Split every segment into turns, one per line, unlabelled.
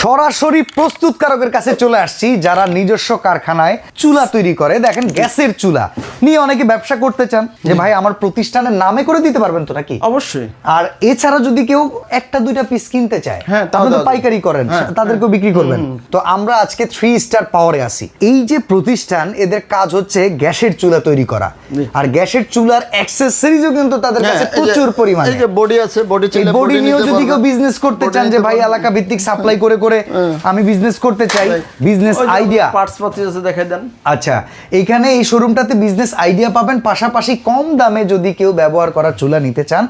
সরাসরি প্রস্তুতকারকের কাছে চলে আসছি, যারা নিজস্ব কারখানায় চুলা তৈরি করে। দেখেন গ্যাসের চুলা নিয়ে অনেকে ব্যবসা করতে চান যে ভাই আমার প্রতিষ্ঠানের নামে করে দিতে পারবেন তো নাকি?
অবশ্যই।
আর এছাড়া যদি কেউ একটা দুইটা পিস কিনতে চায়,
হ্যাঁ,
আপনি তো পাইকারি করেন, তাদেরকেও বিক্রি করবেন। তো আমরা আজকে 3 স্টার পাওয়ারে আছি। এই যে প্রতিষ্ঠান, এদের কাজ হচ্ছে গ্যাসের চুলা তৈরি করা, আর গ্যাসের চুলার অ্যাক্সেসরিজও কিন্তু তাদের কাছে প্রচুর পরিমাণে।
এই যে বডি আছে, বডি
নিয়েও যদি কেউ বিজনেস করতে চান যে ভাই এলাকা ভিত্তিক সাপ্লাই করে করে আমি বিজনেস করতে চাই, বিজনেস আইডিয়া
পার্টস পাতি আছে দেখাই দেন।
আচ্ছা, এইখানে এই শোরুমটাতে বিজনেস আইডিয়া পাবেন, পাশাপাশি কম দামে যদি কেউ ব্যবহার করা চুলা নিতে চান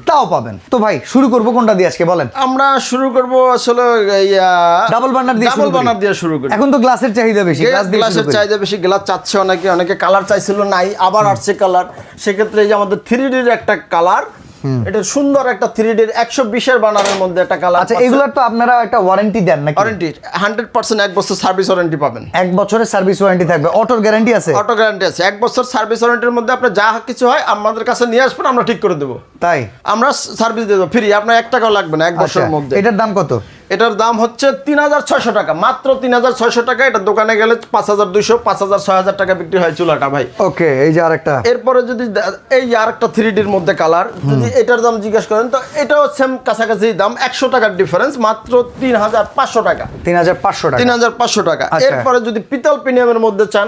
তাও পাবেন। তো ভাই শুরু করব কোনটা দিয়ে আজকে বলেন?
আমরা শুরু করব আসলে
ডাবল বার্নার দিয়ে শুরু করি। এখন তো গ্লাসের চাহিদা বেশি,
গ্লাসের চাহিদা বেশি, গ্লাস চাচ্ছে অনেকে কালার চাইছিল, নাই আবার আসছে কালার। সেক্ষেত্রে এই যে আমাদের 3D এর একটা কালার, এটা সুন্দর একটা 3D এর 120 এর বানারের মধ্যে একটা কালার।
আচ্ছা, এগুলোর তো আপনারা একটা ওয়ারেন্টি দেন নাকি?
ওয়ারেন্টি 100%, 1 বছর সার্ভিস ওয়ারেন্টি পাবেন।
1 বছরের সার্ভিস ওয়ারেন্টি থাকবে, অটোর গ্যারান্টি আছে?
অটো গ্যারান্টি আছে। 1 বছর সার্ভিস ওয়ারেন্টির মধ্যে আপনার যা কিছু হয় আমাদের কাছে নিয়ে আসবেন, আমরা ঠিক করে দেবো।
তাই
আমরা সার্ভিস দিয়ে দেবো ফ্রি, আপনার 1 টাকাও লাগবে না 1 বছরের মধ্যে।
এটার দাম কত?
এটার দাম হচ্ছে 3600 টাকা, মাত্র 3600 টাকা। এটা দোকানে গেলে 5200, 5000, 6000 টাকা বিক্রি হয় চুলাটা ভাই।
ওকে, এই যে আরেকটা।
এরপরে যদি এই যে আরেকটা 3D এর মধ্যে কালার, যদি এটার দাম জিজ্ঞেস করেন তো এটাও সেম কাছাকাছি দাম, 100 টাকার ডিফারেন্স, মাত্র 3500 টাকা।
3500 টাকা,
3500 টাকা। এরপরে যদি পিতল প্রিমিয়ামের মধ্যে চান,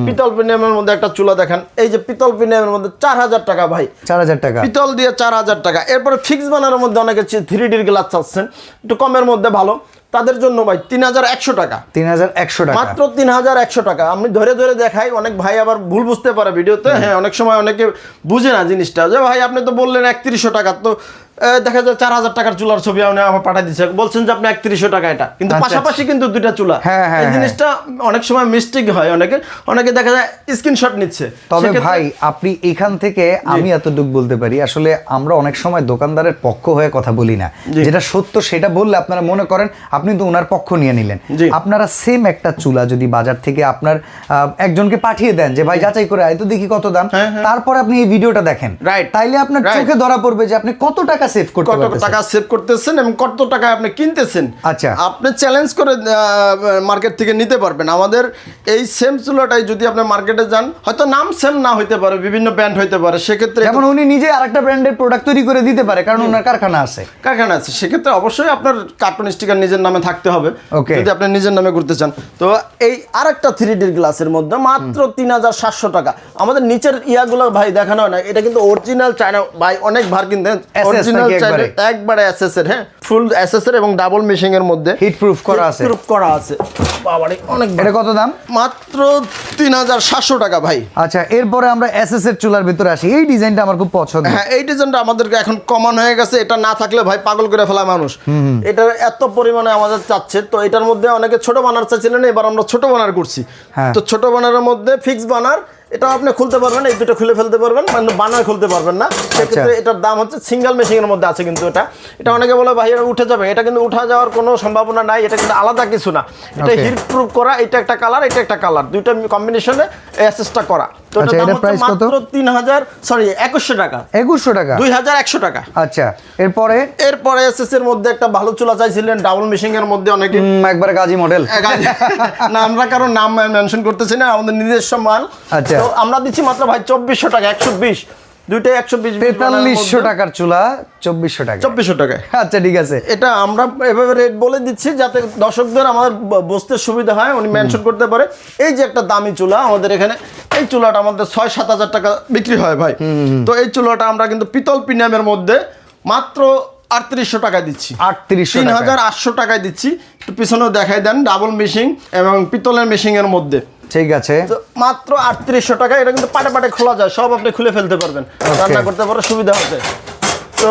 পিতল প্রিমিয়ামের মধ্যে একটা চুলা দেখেন, এই যে পিতল প্রিমিয়ামের মধ্যে 4000 টাকা ভাই,
4000 টাকা
পিতল দিয়ে 4000 টাকা। এরপরে ফিক্স বানানোর মধ্যে অনেকে 3D এর গ্লাস চাচ্ছেন, একটু কমের মধ্যে ভালো, তাদের জন্য ভাই 3100 টাকা।
3100 টাকা,
মাত্র 3100 টাকা। আমি ধরে ধরে দেখাই, অনেক ভাই আবার ভুল বুঝতে পারে ভিডিওতে। হ্যাঁ, অনেক সময় অনেকে বুঝে না জিনিসটা, যে ভাই আপনি তো বললেন 3100 টাকা, তো দেখা যায় 4000 টাকার চুলার ছবি আমার পাঠিয়ে দিচ্ছে, বলছেন যে আপনি 3100 টাকা। এটা কিন্তু পাশাপাশি কিন্তু দুইটা চুলা। এই জিনিসটা অনেক সময় মিস্টেক হয়, অনেকে দেখা যায় স্ক্রিনশট নিচ্ছে।
তবে ভাই আপনি এখান থেকে আমি এতটুকু বলতে পারি, আসলে আমরা অনেক সময় দোকানদারের পক্ষ হয়ে কথা বলি না, যেটা সত্য সেটা বললে আপনারা মনে করেন আপনি তো ওনার পক্ষ নিয়ে নিলেন। আপনারা সেম একটা চুলা যদি বাজার থেকে আপনার একজনকে পাঠিয়ে দেন যে ভাই যাচাই করে আয় তো দেখি কত দাম, তারপর আপনি এই ভিডিওটা দেখেন, তাইলে আপনার চোখে ধরা পড়বে যে আপনি কত টাকা সেভ করতে পারতেছেন,
কত টাকা সেভ করতেছেন এবং কত টাকা আপনি কিনতেছেন।
আচ্ছা,
আপনি চ্যালেঞ্জ করে মার্কেট থেকে নিতে পারবেন। আমাদের এই সেম চুলাটাই যদি আপনি মার্কেটে যান, হয়তো নাম সেম না হইতে পারে, বিভিন্ন ব্র্যান্ড হইতে পারে, সেক্ষেত্রে
যেমন উনি নিজে আরেকটা ব্র্যান্ডের প্রোডাক্ট তৈরি করে দিতে পারে, কারণ ওনার কারখানা আছে।
সেক্ষেত্রে অবশ্যই আপনার কার্টুন স্টিকার নিজের নামে থাকতে হবে যদি আপনি নিজের নামে করতে চান। তো এই আরেকটা 3D এর গ্লাসের মধ্যে মাত্র 3700 টাকা। আমাদের নিচের ইয়াগুলো ভাই দেখানো হয় না, এটা কিন্তু অরিজিনাল চায়না ভাই, অনেক ভার কিনতেন অরিজিনাল চায়না, একবারে এসএস এর, হ্যাঁ ফুল এসএস এর এবং ডাবল মেশিং এর মধ্যে
হিট প্রুফ করা আছে।
বাবারে অনেক।
এটা কত দাম?
মাত্র 3700 টাকা ভাই।
আচ্ছা, এরপরে আমরা এসএস এর চুলার ভিতরে আসি। এই ডিজাইনটা আমার খুব পছন্দ।
হ্যাঁ, এই ডিজাইনটা আমাদের এখন কমন হয়ে গেছে, এটা না থাকলে ভাই পাগল করে ফেলা মানুষ। এটা এত পরিমাণে আমাদের চাচ্ছে, তো এটার মধ্যে অনেকে ছোট বানার চাইছিলেন, এবার আমরা ছোট বানার করছি। তো ছোট বানারের মধ্যে ফিক্স বানার, এটা আপনি খুলতে পারবেন, এই দুটো খুলে ফেলতে পারবেন, মানে বানার খুলতে পারবেন না। সেক্ষেত্রে এটার দাম হচ্ছে সিঙ্গেল মেশিনের মধ্যে আছে, কিন্তু এটা অনেকে বলে ভাই এটা উঠে যাবে, এটা কিন্তু উঠা যাওয়ার কোনো সম্ভাবনা নাই। এটা কিন্তু আলাদা কিছু না, এটা হিট প্রুফ করা, এটা একটা কালার, এটা একটা কালার, দুইটা কম্বিনেশনে এসএসটা করা। তো এটা মাত্র 2100 টাকা। 2100 টাকা।
আচ্ছা, এরপরে
এসএস এর মধ্যে একটা ভালো চুলা চাইছিলেন, ডাবল মেশিং এর মধ্যে, অনেকে
একবারে গাজী মডেল
না, আমরা কারো নাম মেনশন করতেছি না, আমাদের নিজস্ব মাল।
আচ্ছা,
তো আমরা দিচ্ছি মাত্র ভাই 2400 টাকা, 120, দুইটাই 120,
4300 টাকার চুলা 2400 টাকা।
2400 টাকায়।
আচ্ছা, ঠিক আছে, এটা
আমরা এভাবে রেট বলে দিচ্ছি যাতে দর্শকদের আমাদের বুঝতে সুবিধা হয়, উনি মেনশন করতে পারে। এই যে একটা দামি চুলা আমাদের এখানে, এই চুলাটা আমাদের 6-7 হাজার টাকা বিক্রি হয় ভাই। তো এই চুলাটা আমরা কিন্তু পিতল প্রিমিয়ামের মধ্যে মাত্র 3800 টাকায় দিচ্ছি, 3800 টাকায় দিচ্ছি। একটু পিছনেও দেখাই দেন, ডাবল মেশিং এবং পিতলের মেশিং এর মধ্যে।
ঠিক আছে,
তো মাত্র 3800 টাকা। এটা কিন্তু পাটে পাটে খোলা যায়, সব আপনি খুলে ফেলতে পারবেন, রান্না করতে পারো, সুবিধা হবে। তো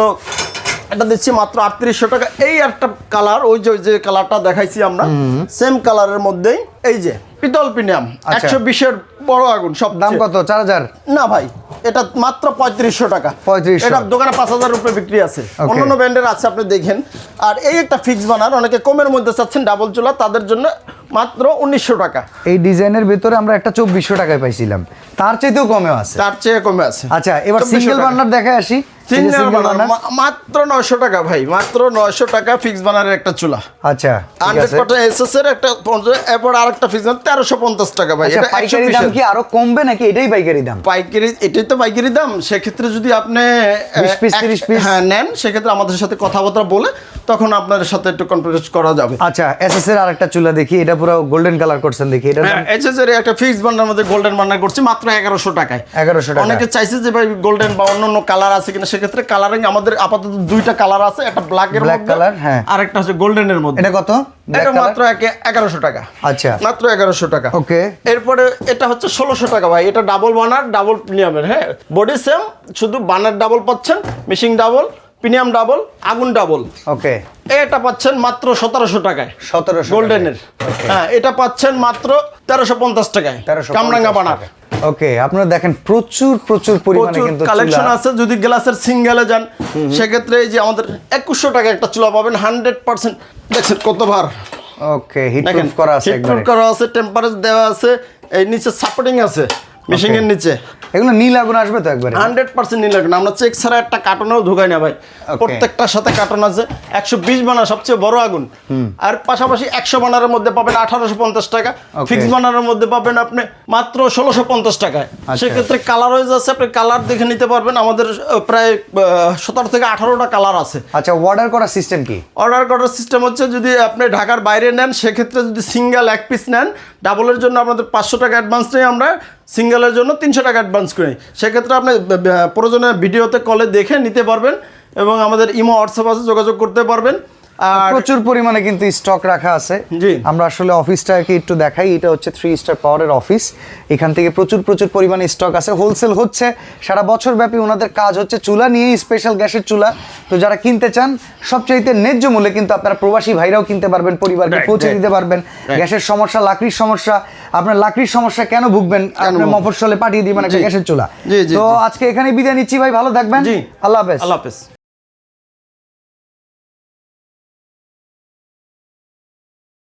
এটা দিচ্ছি মাত্র 3800 টাকা। এই একটা কালার, ওই যে কালারটা দেখাইছি আমরা, সেম কালারের মধ্যেই এই যে পিতল প্রিমিয়াম 120 এর বড় আগুন। সব
দাম কত? 4000
না ভাই, এটা মাত্র 3500 টাকা।
3500,
এটা দোকানে 5000 রুপে বিক্রি আছে, অন্যান্য ব্র্যান্ডের আছে, আপনি দেখেন। আর এই একটা ফিক্স বানার, অনেকে কমের মধ্যে চাচ্ছেন ডাবল চুলা, তাদের জন্য মাত্র 1900 টাকা।
এই ডিজাইনের ভিতরে আমরা একটা 2400 টাকায় পাইছিলাম, তার চাইতেও কমে আছে।
তার চেয়ে কমে আছে।
আচ্ছা, এবার সিঙ্গেল বার্নার দেখায় আসি।
সিঙ্গেল বার্নার মাত্র 900 টাকা ভাই, মাত্র 900 টাকা ফিক্স বার্নারের একটা চুলা।
আচ্ছা,
100% এসএস এর একটা, এরপর আরেকটা ফিক্স বার্নার 1350 টাকা ভাই।
এটা পাইকারি দাম কি আরো কমবে নাকি এটাই পাইকারি দাম?
পাইকারি, এটাই তো পাইকারি দাম। সেক্ষেত্রে যদি আপনি
20 পিস 30 পিস
হ্যাঁ নেন, সেক্ষেত্রে আমাদের সাথে কথাবার্তা বলে তখন আপনাদের সাথে একটু কনফারেন্স করা যাবে।
আচ্ছা, এসএস এর আরেকটা চুলা দেখি, এটা পুরো গোল্ডেন কালার করছেন দেখি। এটা
এসএস এর একটা ফিক্স বার্নার মধ্যে গোল্ডেন বার্নার করছি মাত্র 1100 টাকায়।
1100 টাকা।
অনেকে চাইছে যে ভাই গোল্ডেন বা অন্য কালার আছে কিনা, সেক্ষেত্রে কালারিং আমাদের আপাতত দুইটা কালার আছে, একটা ব্ল্যাক এর
ব্ল্যাক
মধ্যে
কালার, হ্যাঁ,
আর একটা হচ্ছে গোল্ডেনের মধ্যে।
এটা কত?
এটা মাত্র 1100 টাকা।
আচ্ছা,
মাত্র 1100 টাকা।
ওকে।
এরপরে এটা হচ্ছে 1600 টাকা ভাই। এটা ডাবল বার্নার, ডাবল প্রিমিয়ামের, হ্যাঁ বডি সেম, শুধু বার্নার ডাবল পাচ্ছেন, মেশিং ডাবল, প্রিমিয়াম ডাবল, আগুন ডাবল।
ওকে।
এটা পাচ্ছেন মাত্র 1700 টাকায়,
1700
গোল্ডেনের। হ্যাঁ, এটা পাচ্ছেন মাত্র 1350 টাকায়,
1350
কামরাঙ্গা বার্নার।
ওকে, আপনারা দেখেন প্রচুর পরিমাণে কিন্তু
কালেকশন আছে। যদি গ্লাসের সিঙ্গেলে যান, সেক্ষেত্রে এই যে আমাদের 2100 টাকা একটা চুলা পাবেন 100%। দেখছেন কত ভার।
ওকে, হিটপ্রুফ করা আছে, একবারে
হিটপ্রুফ করা আছে, টেম্পারেচার দেওয়া আছে, এই নিচে সাপোর্টিং আছে মেশিং এর নিচে।
এগুলো নীল আগুন আসবে তো একবারে?
100% নীল আগুন। আমরা চেক ছাড়া একটা কার্টনেও ঢুকাই না ভাই। প্রত্যেকটার সাথে কার্টন আছে। 120 বার্নার সবচেয়ে বড় আগুন। আর পাশাপাশি 100 বার্নারের মধ্যে পাবেন 1850 টাকা, ফিক্স বার্নারের মধ্যে পাবেন আপনি মাত্র 1650 টাকায়। সেক্ষেত্রে কালার ওয়াইজ আছে, আপনি কালার দেখে নিতে পারবেন। আমাদের প্রায় 17 থেকে 18টা কালার আছে।
আচ্ছা, অর্ডার করার সিস্টেম কি?
অর্ডার করার সিস্টেম হচ্ছে, যদি আপনি ঢাকার বাইরে নেন, সেক্ষেত্রে যদি সিঙ্গেল এক পিস নেন, ডাবলের জন্য আপনাদের 500 টাকা অ্যাডভান্স নেই আমরা, সিঙ্গেলের জন্য 300 টাকা অ্যাডভান্স করি। সেক্ষেত্রে আপনি প্রয়োজনে ভিডিওতে কলে দেখে নিতে পারবেন এবং আমাদের ইমো হোয়াটসঅ্যাপ আছে, যোগাযোগ করতে পারবেন। আর
প্রচুর পরিমাণে কিন্তু স্টক রাখা আছে।
জি,
আমরা আসলে অফিসটাকে একটু দেখাই। এটা হচ্ছে 3 স্টার পাওয়ারের অফিস। এখান থেকে প্রচুর পরিমাণে স্টক আছে, হোলসেল হচ্ছে সারা বছর ব্যাপী। ওনাদের কাজ হচ্ছে চুলা নিয়েই, স্পেশাল গ্যাসের চুলা। তো যারা কিনতে চান সবচাইতে ন্যায্য মূল্যে কিন্তু আপনারা প্রবাসী ভাইরাও কিনতে পারবেন, পরিবারকে পৌঁছে দিতে পারবেন। গ্যাসের সমস্যা, লাকড়ির সমস্যা, আপনার লাকড়ির সমস্যা কেন ভুগবেন, আপনি মফস্বলে পাঠিয়ে দিবেন একটা গ্যাসের চুলা। তো আজকে এখানে বিদায় নিচ্ছি ভাই, ভালো থাকবেন।
জি,
আল্লাহ হাফেজ।
আল্লাহ হাফেজ।